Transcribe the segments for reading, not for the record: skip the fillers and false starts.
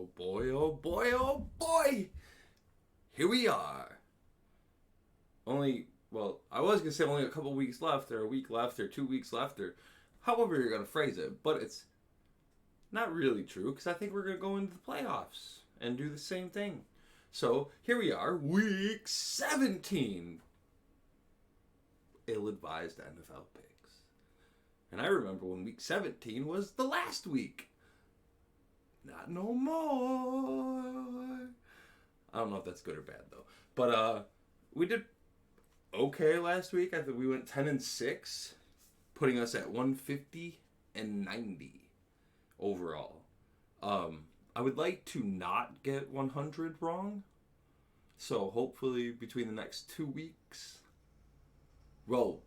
Oh boy, oh boy, oh boy! Here we are. I was going to say only a couple weeks left, or a week left, or 2 weeks left, or however you're going to phrase it, but it's not really true because I think we're going to go into the playoffs and do the same thing. So here we are, week 17. Ill advised NFL picks. And I remember when week 17 was the last week. Not no more. I don't know if that's good or bad though. But we did okay last week. I think we went 10-6, putting us at 150-90 overall. I would like to not get 100 wrong. So hopefully between the next 2 weeks, well,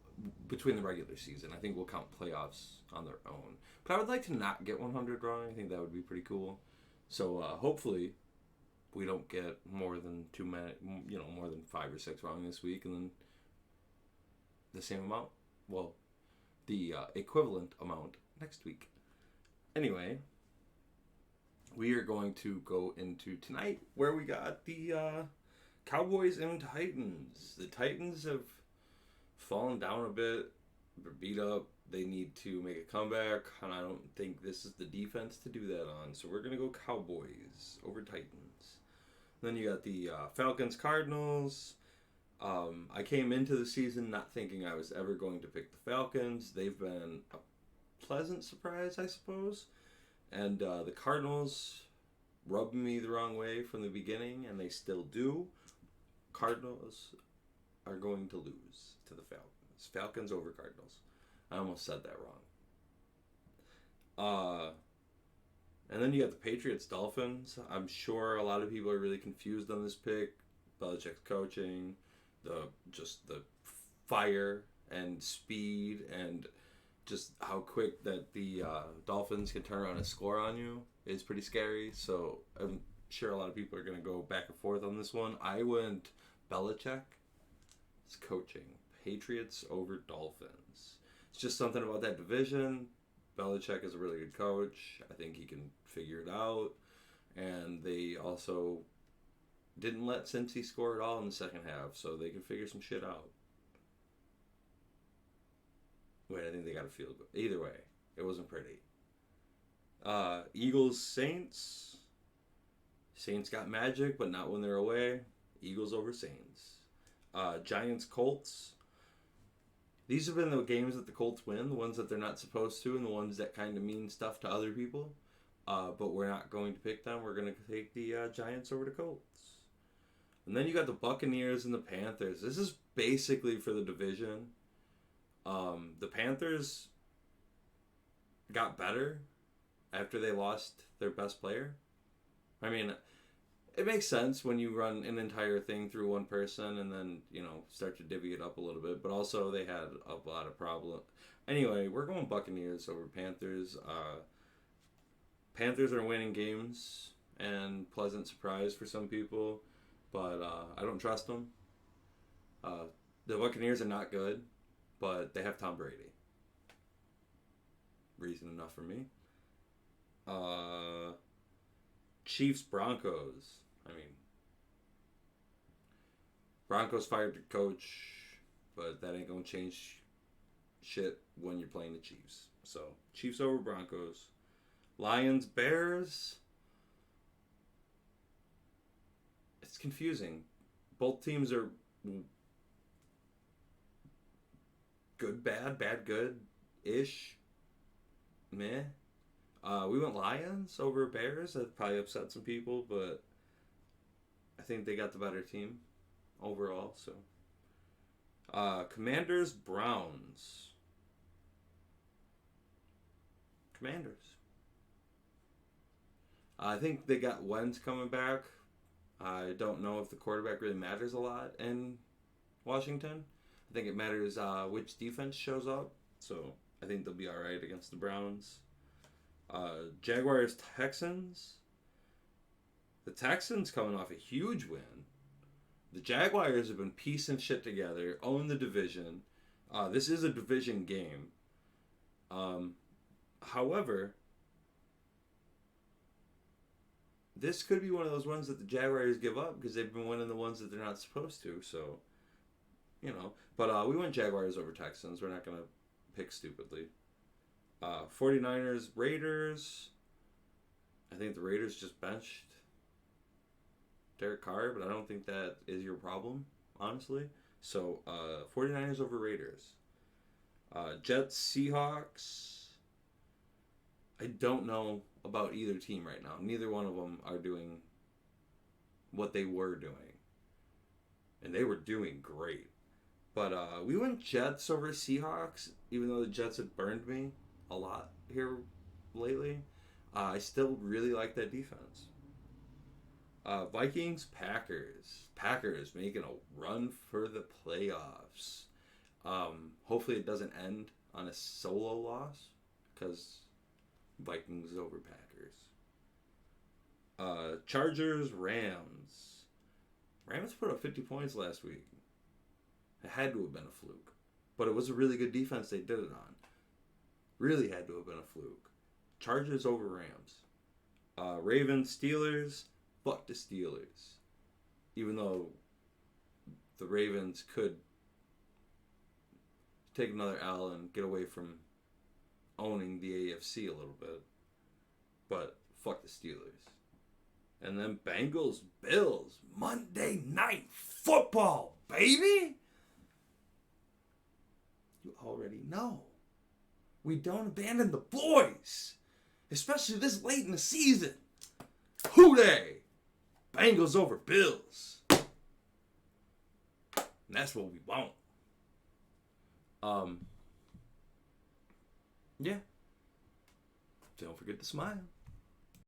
between the regular season, I think we'll count playoffs on their own. But I would like to not get 100 wrong. I think that would be pretty cool. So hopefully we don't get more than more than 5 or 6 wrong this week, and then the same amount, well, the equivalent amount next week. Anyway, we are going to go into tonight where we got the Cowboys and Titans. The Titans have fallen down a bit. They're beat up. They need to make a comeback, and I don't think this is the defense to do that on. So we're going to go Cowboys over Titans. Then you got the Falcons, Cardinals. I came into the season not thinking I was ever going to pick the Falcons. They've been a pleasant surprise, I suppose. And the Cardinals rubbed me the wrong way from the beginning, and they still do. Cardinals are going to lose to the Falcons. Falcons over Cardinals. I almost said that wrong. And then you got the Patriots, Dolphins. I'm sure a lot of people are really confused on this pick. Belichick's coaching, the fire and speed, and just how quick that the Dolphins can turn around and score on you is pretty scary. So I'm sure a lot of people are going to go back and forth on this one. I went Belichick's coaching. Patriots over Dolphins. It's just something about that division. Belichick is a really good coach. I think he can figure it out. And they also didn't let Cincy score at all in the second half, so they can figure some shit out. Wait, I think they got a field goal. Either way, it wasn't pretty. Eagles, Saints. Saints got magic, but not when they're away. Eagles over Saints. Giants, Colts. These have been the games that the Colts win, the ones that they're not supposed to, and the ones that kind of mean stuff to other people. But we're not going to pick them. We're going to take the Giants over the Colts. And then you got the Buccaneers and the Panthers. This is basically for the division. The Panthers got better after they lost their best player. I mean, it makes sense when you run an entire thing through one person and then, start to divvy it up a little bit. But also they had a lot of problems. Anyway, we're going Buccaneers over Panthers. Panthers are winning games, and pleasant surprise for some people. But I don't trust them. The Buccaneers are not good, but they have Tom Brady. Reason enough for me. Chiefs, Broncos. Broncos fired the coach, but that ain't going to change shit when you're playing the Chiefs. So, Chiefs over Broncos. Lions, Bears. It's confusing. Both teams are good, bad, bad, good-ish. Meh. We went Lions over Bears. That probably upset some people, but I think they got the better team overall. So, Commanders, Browns. Commanders. I think they got Wentz coming back. I don't know if the quarterback really matters a lot in Washington. I think it matters which defense shows up. So I think they'll be all right against the Browns. Jaguars, Texans. The Texans coming off a huge win. The Jaguars have been piecing shit together, own the division. This is a division game. However, this could be one of those ones that the Jaguars give up because they've been winning the ones that they're not supposed to. So, But we went Jaguars over Texans. We're not going to pick stupidly. 49ers, Raiders. I think the Raiders just benched Derek Carr, but I don't think that is your problem, honestly. So, 49ers over Raiders. Jets, Seahawks. I don't know about either team right now. Neither one of them are doing what they were doing. And they were doing great. But we went Jets over Seahawks, even though the Jets have burned me a lot here lately. I still really like that defense. Vikings, Packers. Packers making a run for the playoffs. Hopefully it doesn't end on a solo loss, because Vikings over Packers. Chargers, Rams. Rams put up 50 points last week. It had to have been a fluke. But it was a really good defense they did it on. Really had to have been a fluke. Chargers over Rams. Ravens, Steelers. Fuck the Steelers. Even though the Ravens could take another L and get away from owning the AFC a little bit. But fuck the Steelers. And then Bengals, Bills. Monday Night Football, baby! You already know. We don't abandon the boys. Especially this late in the season. Hooday! Bengals over Bills. And that's what we want. Yeah. Don't forget to smile.